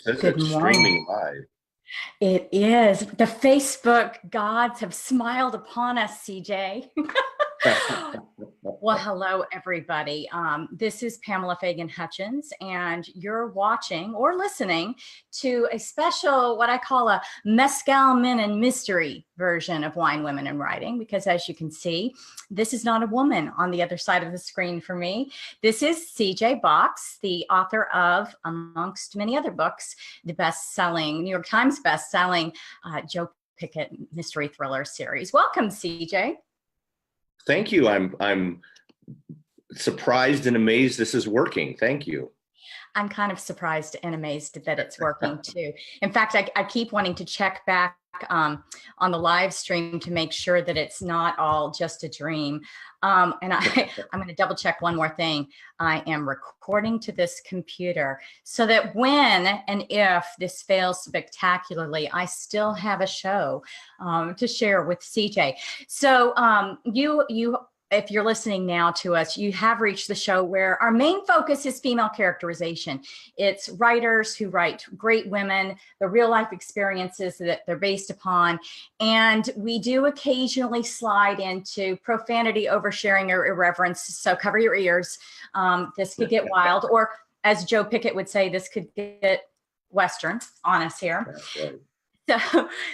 Says Good it's morning. streaming live. It is. The Facebook gods have smiled upon us, CJ. Well, hello, everybody. This is Pamela Fagan Hutchins, and you're watching or listening to a special, what I call a Mescal Men and Mystery version of Wine, Women, and Writing, because as you can see, this is not a woman on the other side of the screen for me. This is CJ Box, the author of, amongst many other books, the best-selling, New York Times best-selling Joe Pickett mystery thriller series. Welcome, CJ. Thank you. I'm surprised and amazed this is working. Thank you. I'm kind of surprised and amazed that it's working too. In fact, I keep wanting to check back on the live stream to make sure that it's not all just a dream. I'm going to double check one more thing. I am recording to this computer so that when and if this fails spectacularly, I still have a show to share with CJ. So you if you're listening now to us, you have reached the show where our main focus is female characterization. It's writers who write great women, the real life experiences that they're based upon. And we do occasionally slide into profanity, oversharing, or irreverence. So cover your ears. This could get wild, or as Joe Pickett would say, this could get Western on us here. That's right.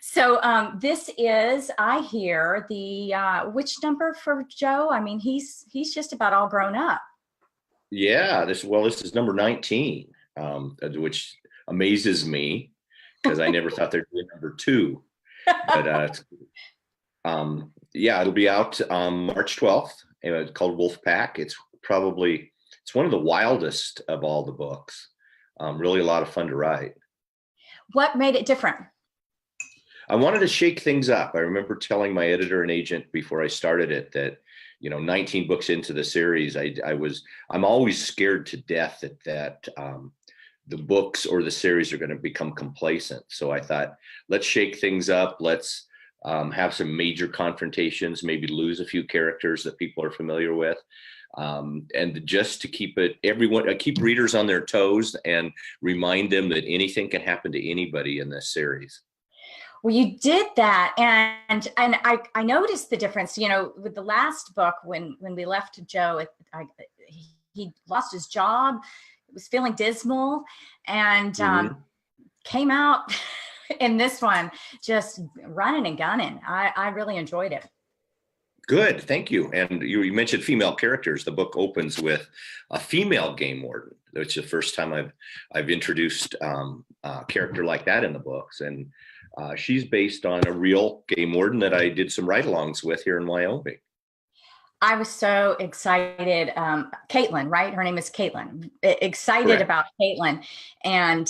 So this is, I hear, the which number for Joe? I mean, he's just about all grown up. Yeah, this is number 19, which amazes me because I never thought there'd be a number 2. But yeah, it'll be out March 12th. It's called Wolf Pack. It's one of the wildest of all the books. Really a lot of fun to write. What made it different? I wanted to shake things up. I remember telling my editor and agent before I started it that, 19 books into the series, I'm always scared to death that the books or the series are going to become complacent. So I thought, let's shake things up. Let's have some major confrontations, maybe lose a few characters that people are familiar with. And just to keep readers on their toes and remind them that anything can happen to anybody in this series. Well, you did that, and I noticed the difference. With the last book, when we left Joe, he lost his job, was feeling dismal, and came out in this one just running and gunning. I really enjoyed it. Good, thank you. And you mentioned female characters. The book opens with a female game warden. It's the first time I've introduced a character like that in the books, and she's based on a real game warden that I did some ride-alongs with here in Wyoming. I was so excited. Caitlin, right? Her name is Caitlin. Excited Correct. about Caitlin, and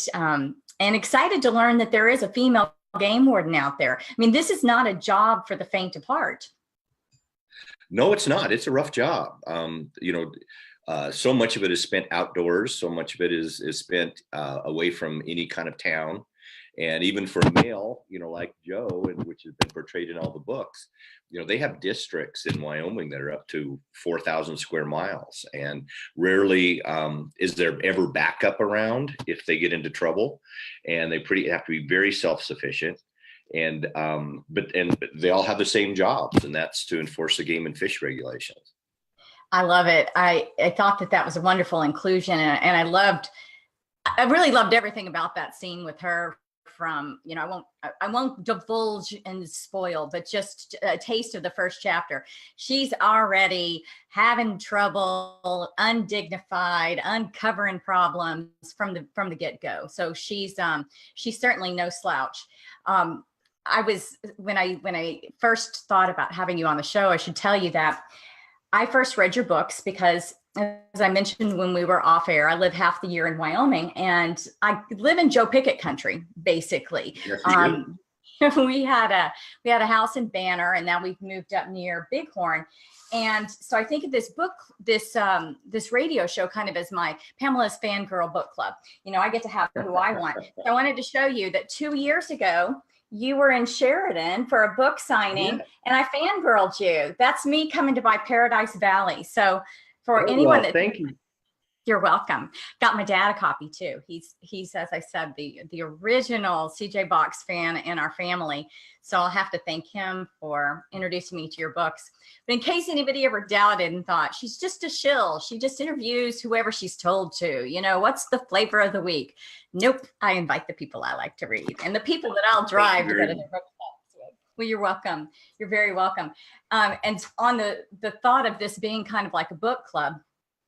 excited to learn that there is a female game warden out there. I mean, this is not a job for the faint of heart. No, it's not. It's a rough job. So much of it is spent outdoors. So much of it is spent away from any kind of town. And even for a male, like Joe, which has been portrayed in all the books, they have districts in Wyoming that are up to 4,000 square miles. And rarely is there ever backup around if they get into trouble. And they have to be very self-sufficient. And but they all have the same jobs, and that's to enforce the game and fish regulations. I love it. I thought that was a wonderful inclusion, and I really loved everything about that scene with her. From I won't divulge and spoil, but just a taste of the first chapter. She's already having trouble, undignified, uncovering problems from the get-go. So she's certainly no slouch. When I first thought about having you on the show, I should tell you that I first read your books because, as I mentioned when we were off air, I live half the year in Wyoming, and I live in Joe Pickett country, basically. Yes, you do. We had a house in Banner, and now we've moved up near Bighorn. And so I think of this book, this radio show kind of as my Pamela's Fangirl Book Club. I get to have who I want. So I wanted to show you that 2 years ago, you were in Sheridan for a book signing, and I fangirled you. That's me coming to buy Paradise Valley. So for anyone that thank you. You're welcome. Got my dad a copy too. He's as I said, the original CJ Box fan in our family. So I'll have to thank him for introducing me to your books. But in case anybody ever doubted and thought she's just a shill, she just interviews whoever she's told to, what's the flavor of the week? Nope. I invite the people I like to read and the people that I'll drive to go to their book clubs with. Well, you're welcome. You're very welcome. And on the thought of this being kind of like a book club,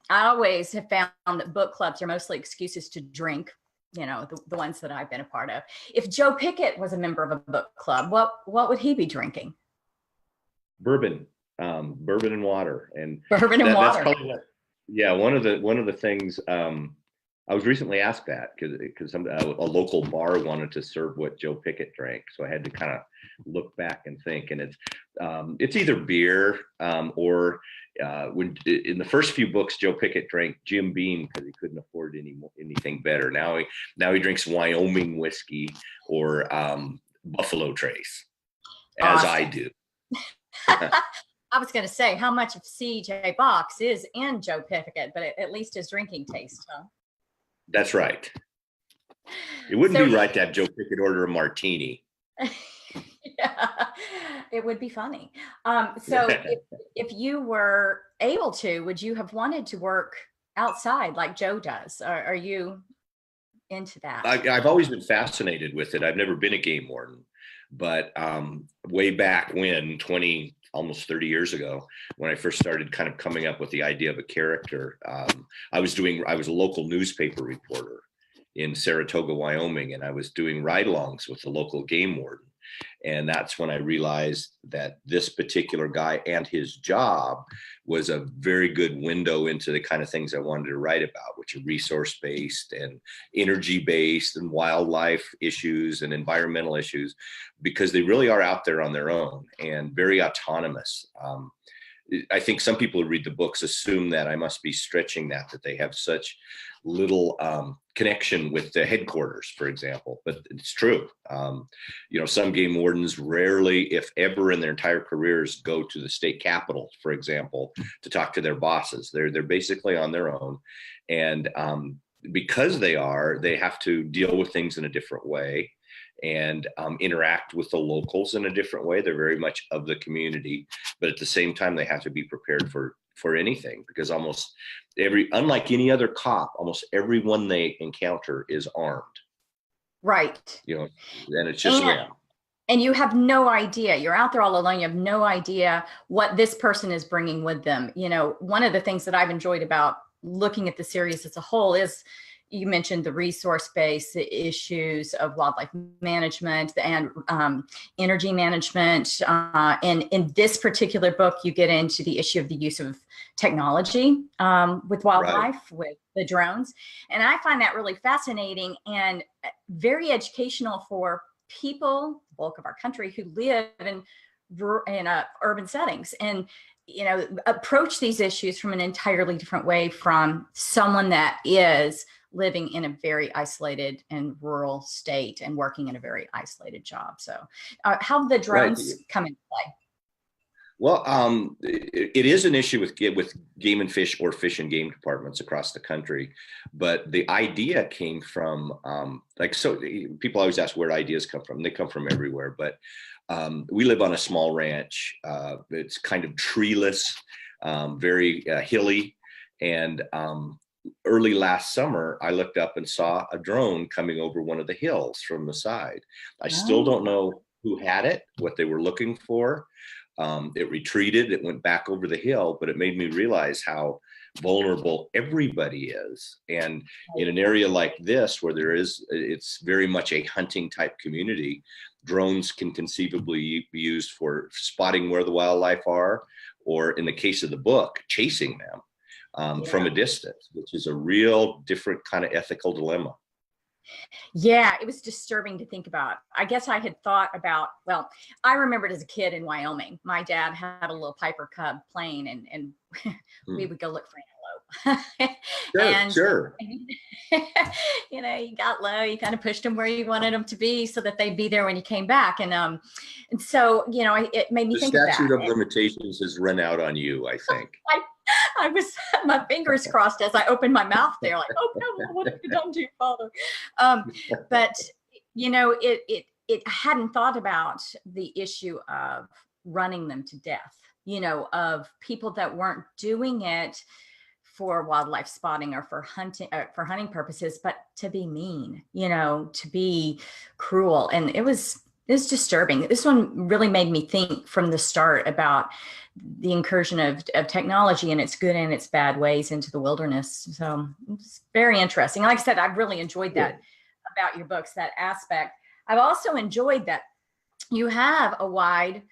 I always have found that book clubs are mostly excuses to drink, the ones that I've been a part of. If Joe Pickett was a member of a book club, what would he be drinking? Bourbon and water. And bourbon and water. That's probably one of the things I was recently asked that because a local bar wanted to serve what Joe Pickett drank, so I had to kind of look back and think. And it's either beer or when in the first few books Joe Pickett drank Jim Beam because he couldn't afford anything better. Now he drinks Wyoming whiskey or Buffalo Trace, as I do. I was going to say, how much of CJ Box is in Joe Pickett, but at least his drinking taste, huh? That's right. It wouldn't be right to have Joe Pickett order a martini. Yeah, it would be funny. So if you were able to, would you have wanted to work outside like Joe does? Are you into that? I've always been fascinated with it. I've never been a game warden, but way back when, almost 30 years ago, when I first started kind of coming up with the idea of a character, I was a local newspaper reporter in Saratoga, Wyoming, and I was doing ride-alongs with the local game warden. And that's when I realized that this particular guy and his job was a very good window into the kind of things I wanted to write about, which are resource-based and energy-based and wildlife issues and environmental issues, because they really are out there on their own and very autonomous. I think some people who read the books assume that I must be stretching that they have such little connection with the headquarters, for example, but it's true. Some game wardens rarely, if ever in their entire careers, go to the state capitol, for example, to talk to their bosses. They're basically on their own. And because they have to deal with things in a different way and interact with the locals in a different way. They're very much of the community, but at the same time, they have to be prepared for anything, because unlike any other cop, almost everyone they encounter is armed. Right. And it's just them. And you have no idea. You're out there all alone. You have no idea what this person is bringing with them. One of the things that I've enjoyed about looking at the series as a whole is, you mentioned the resource-based issues of wildlife management and energy management. And in this particular book, you get into the issue of the use of technology with wildlife, with the drones. And I find that really fascinating and very educational for people, the bulk of our country, who live in urban settings and approach these issues from an entirely different way from someone that is living in a very isolated and rural state and working in a very isolated job. So how do the drones come into play? Well, it is an issue with game and fish or fish and game departments across the country. But the idea came from, people always ask where ideas come from. They come from everywhere. But we live on a small ranch. It's kind of treeless, very hilly. And early last summer, I looked up and saw a drone coming over one of the hills from the side. I still don't know who had it, what they were looking for. It retreated, it went back over the hill, but it made me realize how vulnerable everybody is. And in an area like this, where it's very much a hunting type community, drones can conceivably be used for spotting where the wildlife are, or in the case of the book, chasing them from a distance, which is a real different kind of ethical dilemma. Yeah, it was disturbing to think about. I guess I had thought about, I remembered as a kid in Wyoming, my dad had a little Piper Cub plane and we would go look for antelope. Sure. You got low, you kind of pushed them where you wanted them to be so that they'd be there when you came back. And so, it made me think of that. The statute of limitations has run out on you, I think. I was, my fingers crossed as I opened my mouth there, like, oh, Pamela, what have you done to your father? But, you know, it hadn't thought about the issue of running them to death, you know, of people that weren't doing it for wildlife spotting or for hunting purposes, but to be mean, you know, to be cruel. And it was disturbing. This one really made me think from the start about the incursion of technology and its good and its bad ways into the wilderness. So it's very interesting. Like I said, I've really enjoyed that about your books, that aspect. I've also enjoyed that you have a wide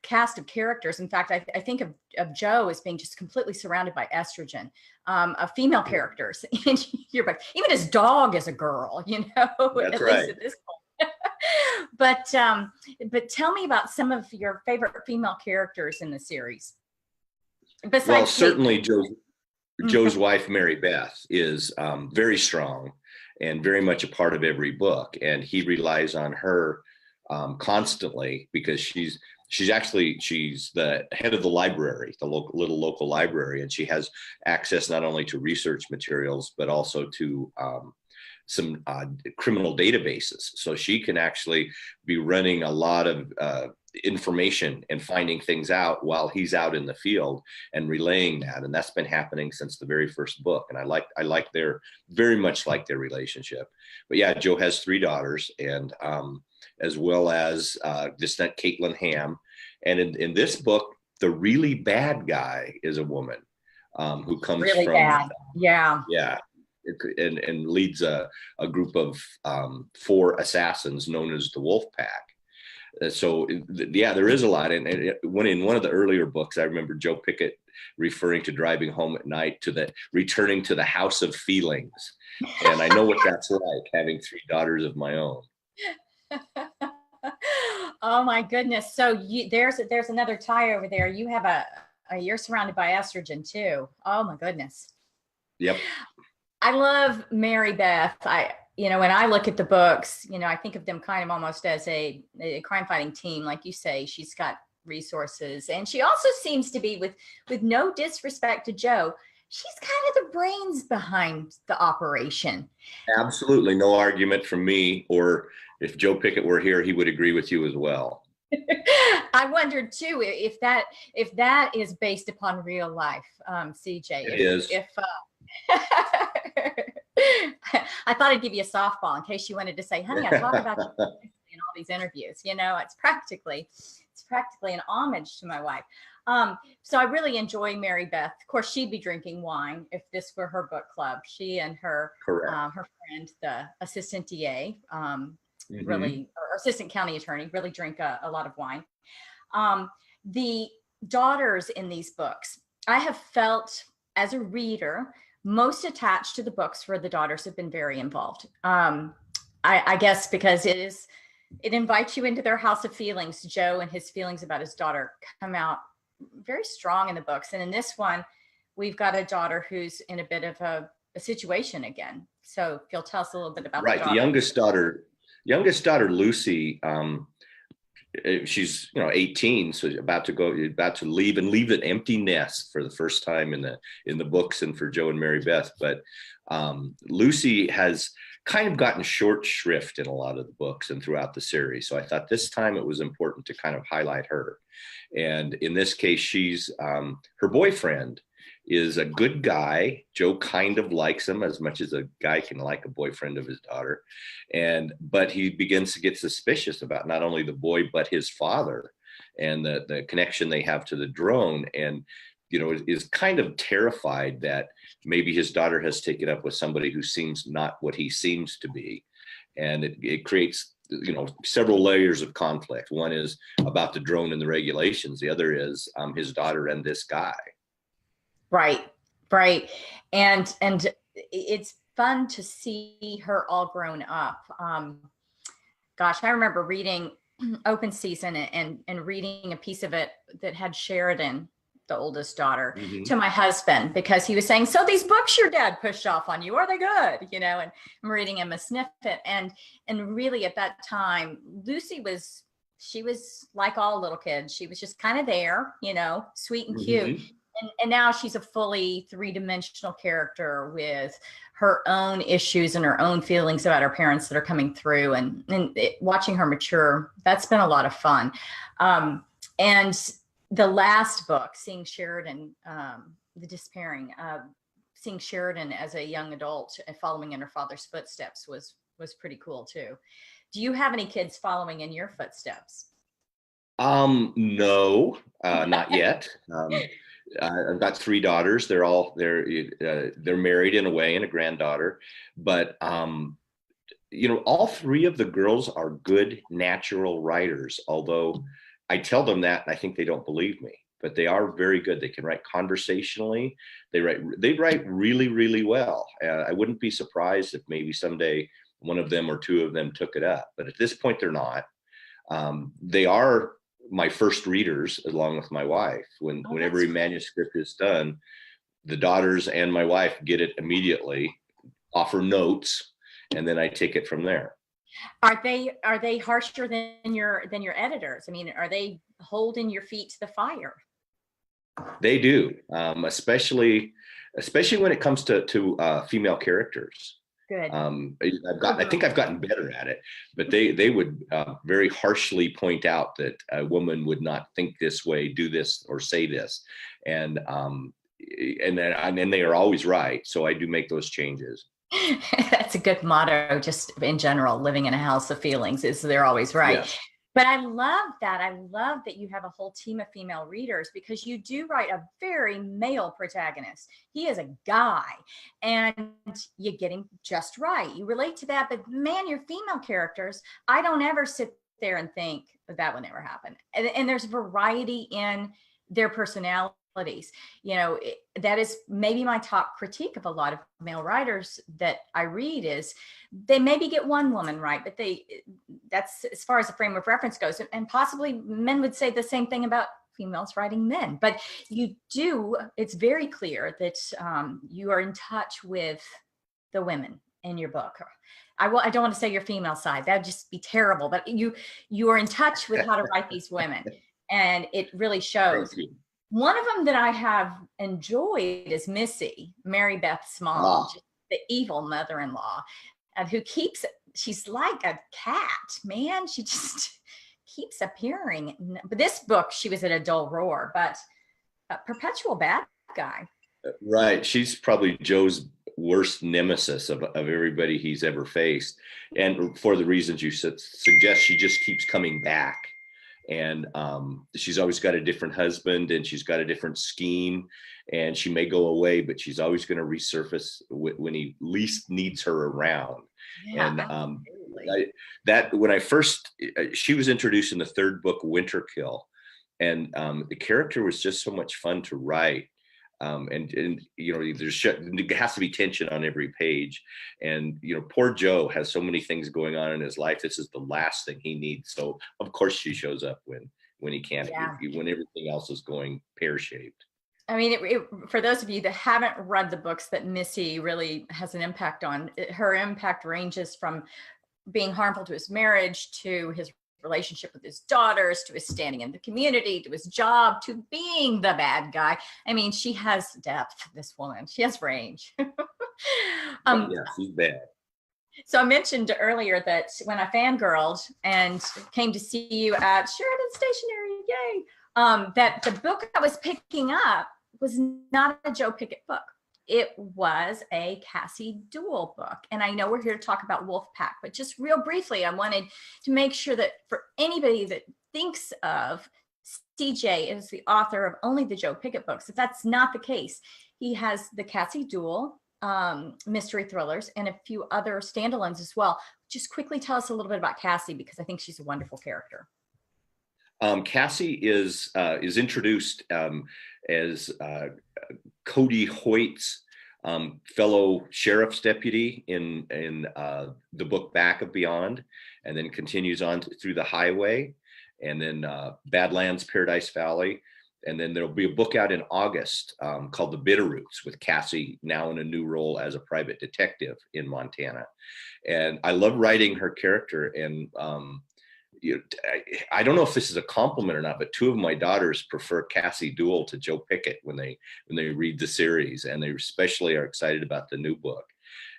cast of characters. In fact, I think of Joe as being just completely surrounded by estrogen, of female characters in your book. Even his dog is a girl, you know, That's at right. least at this point. But tell me about some of your favorite female characters in the series. Besides Well, certainly Kate. Joe's wife, Mary Beth, is very strong and very much a part of every book. And he relies on her constantly because she's the head of the library, the local library, and she has access not only to research materials, but also to some criminal databases. So she can actually be running a lot of information and finding things out while he's out in the field and relaying that. And that's been happening since the very first book. And I very much like their relationship. But yeah, Joe has 3 daughters, and as well as this Caitlin Ham. And in this book, the really bad guy is a woman who comes really from bad. Yeah. Yeah. And leads a group of 4 assassins known as the Wolf Pack. So yeah, there is a lot. And when in one of the earlier books, I remember Joe Pickett referring to driving home at night to returning to the house of feelings. And I know what that's like, having 3 daughters of my own. Oh my goodness. So there's another tie over there. You have you're surrounded by estrogen too. Oh my goodness. Yep. I love Mary Beth. When I look at the books, you know, I think of them kind of almost as a crime fighting team. Like you say, she's got resources, and she also seems to be, with no disrespect to Joe, she's kind of the brains behind the operation. Absolutely. No argument from me, or if Joe Pickett were here, he would agree with you as well. I wondered too if that is based upon real life, CJ. It is. I thought I'd give you a softball in case you wanted to say, honey, I talk about you in all these interviews. You know, it's practically an homage to my wife. So I really enjoy Mary Beth. Of course, she'd be drinking wine if this were her book club. She and her friend, the assistant DA, really, or assistant county attorney, really drink a lot of wine. The daughters in these books, I have felt as a reader most attached to the books where the daughters have been very involved. I guess because it invites you into their house of feelings. Joe and his feelings about his daughter come out very strong in the books. And in this one, we've got a daughter who's in a bit of a situation again. So if you'll tell us a little bit about the youngest daughter, Lucy, she's 18, so about to leave an empty nest for the first time in the books and for Joe and Mary Beth. But Lucy has kind of gotten short shrift in a lot of the books and throughout the series. So I thought this time it was important to kind of highlight her. And in this case, she's her boyfriend is a good guy. Joe kind of likes him as much as a guy can like a boyfriend of his daughter. But he begins to get suspicious about not only the boy, but his father and the connection they have to the drone. And, is kind of terrified that maybe his daughter has taken up with somebody who seems not what he seems to be. And it creates, several layers of conflict. One is about the drone and the regulations. The other is his daughter and this guy. Right. And it's fun to see her all grown up. Gosh, I remember reading Open Season and reading a piece of it that had Sheridan, the oldest daughter, to my husband, because he was saying, so these books your dad pushed off on you, are they good? And I'm reading him a snippet. And really at that time, Lucy she was like all little kids. She was just kind of there, sweet and cute. And now she's a fully three-dimensional character with her own issues and her own feelings about her parents that are coming through, and watching her mature, that's been a lot of fun. And the last book, Seeing Sheridan, The Despairing, seeing Sheridan as a young adult and following in her father's footsteps was pretty cool too. Do you have any kids following in your footsteps? No, not yet. I've got three daughters. They're married in a way, and a granddaughter. But all three of the girls are good natural writers. Although I tell them that, and I think they don't believe me. But they are very good. They can write conversationally. They write really, really well. I wouldn't be surprised if maybe someday one of them or two of them took it up. But at this point, they're not. They are my first readers, along with my wife. When every manuscript is done, the daughters and my wife get it immediately, offer notes, and then I take it from there. Are they harsher than your editors? I mean, are they holding your feet to the fire? They do, especially when it comes to female characters. Good. I think I've gotten better at it, but they would very harshly point out that a woman would not think this way, do this, or say this, and then they are always right. So I do make those changes. That's a good motto, just in general. Living in a house of feelings is they're always right. Yes. But I love that. I love that you have a whole team of female readers, because you do write a very male protagonist. He is a guy, and you get him just right. You relate to that, but man, your female characters, I don't ever sit there and think that would never happen. And there's variety in their personalities. That is maybe my top critique of a lot of male writers that I read, is they maybe get one woman right, but that's as far as the frame of reference goes. And possibly men would say the same thing about females writing men, but it's very clear that you are in touch with the women in your book. I don't want to say your female side, that'd just be terrible, but you are in touch with how to write these women, and it really shows. One of them that I have enjoyed is Missy, Mary Beth's mom, the evil mother-in-law, she's like a cat, man. She just keeps appearing. But this book, she was at a dull roar, but a perpetual bad guy. Right. She's probably Joe's worst nemesis of everybody he's ever faced. And for the reasons you suggest, she just keeps coming back. And she's always got a different husband, and she's got a different scheme, and she may go away, but she's always going to resurface when he least needs her around. Yeah, and when I first, she was introduced in the third book, Winter Kill, and the character was just so much fun to write. And there has to be tension on every page, and poor Joe has so many things going on in his life. This is the last thing he needs. So of course she shows up when he can't, when everything else is going pear-shaped. I mean, for those of you that haven't read the books that Missy really has an impact on, her impact ranges from being harmful to his marriage, to his relationship with his daughters, to his standing in the community, to his job, to being the bad guy. I mean, she has depth, this woman. She has range. Yeah, she's bad. So I mentioned earlier that when I fangirled and came to see you at Sheridan Stationery, yay, that the book I was picking up was not a Joe Pickett book. It was a Cassie Duell book. And I know we're here to talk about Wolfpack, but just real briefly, I wanted to make sure that for anybody that thinks of CJ as the author of only the Joe Pickett books, if that's not the case, he has the Cassie Duell mystery thrillers and a few other standalones as well. Just quickly tell us a little bit about Cassie, because I think she's a wonderful character. Cassie is introduced as Cody Hoyt's fellow sheriff's deputy in the book Back of Beyond, and then continues on through The Highway, and then Badlands, Paradise Valley, and then there'll be a book out in August called The Bitterroots, with Cassie now in a new role as a private detective in Montana. And I love writing her character, and I don't know if this is a compliment or not, but two of my daughters prefer Cassie Duell to Joe Pickett when they read the series, and they especially are excited about the new book.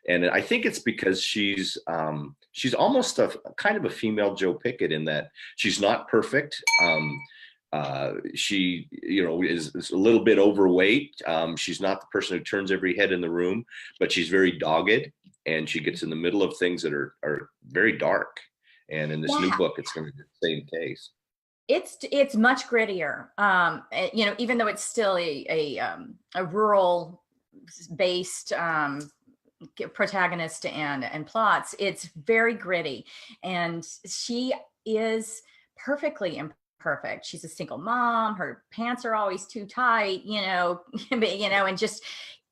And I think it's because she's almost a kind of a female Joe Pickett in that she's not perfect. She, is a little bit overweight. She's not the person who turns every head in the room, but she's very dogged, and she gets in the middle of things that are very dark. And in this new book, it's going to be the same case. It's much grittier. Even though it's still a rural based protagonist and plots, it's very gritty, and she is perfectly imperfect. She's a single mom. Her pants are always too tight, and just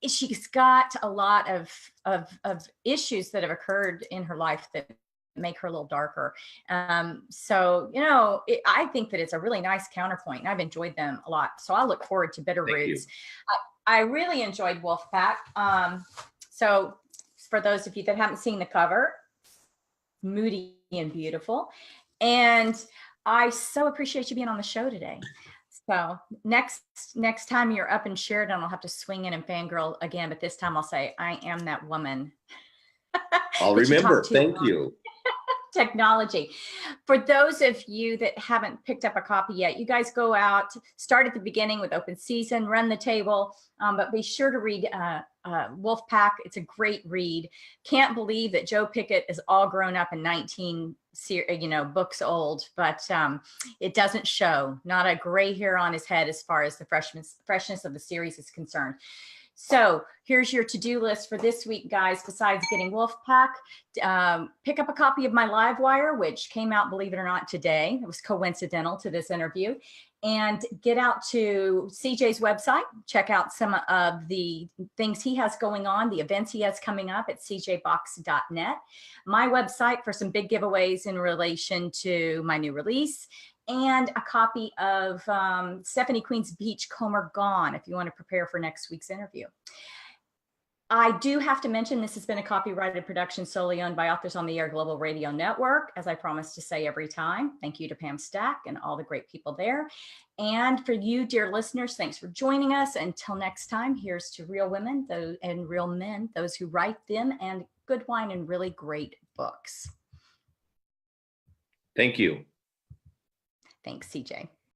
she's got a lot of issues that have occurred in her life that make her a little darker. I think that it's a really nice counterpoint, and I've enjoyed them a lot. So I look forward to Bitter Roots. I really enjoyed Wolfpack. So for those of you that haven't seen the cover, moody and beautiful. And I so appreciate you being on the show today. So next time you're up in Sheridan, I'll have to swing in and fangirl again, but this time I'll say, I am that woman. I'll remember. Thank you. Technology. For those of you that haven't picked up a copy yet, you guys go out, start at the beginning with open season, run the table, but be sure to read Wolfpack. It's a great read. Can't believe that Joe Pickett is all grown up and 19 books old, but it doesn't show. Not a gray hair on his head as far as the freshness of the series is concerned. So here's your to-do list for this week, guys. Besides getting Wolfpack, pick up a copy of my Livewire, which came out, believe it or not, today. It was coincidental to this interview. And get out to CJ's website. Check out some of the things he has going on, the events he has coming up at cjbox.net. My website for some big giveaways in relation to my new release, and a copy of Stephanie Queen's Beachcomber Gone if you want to prepare for next week's interview. I do have to mention this has been a copyrighted production solely owned by Authors on the Air Global Radio Network, as I promise to say every time. Thank you to Pam Stack and all the great people there. And for you, dear listeners, thanks for joining us. Until next time, here's to real women and real men, those who write them, and good wine and really great books. Thank you. Thanks, CJ.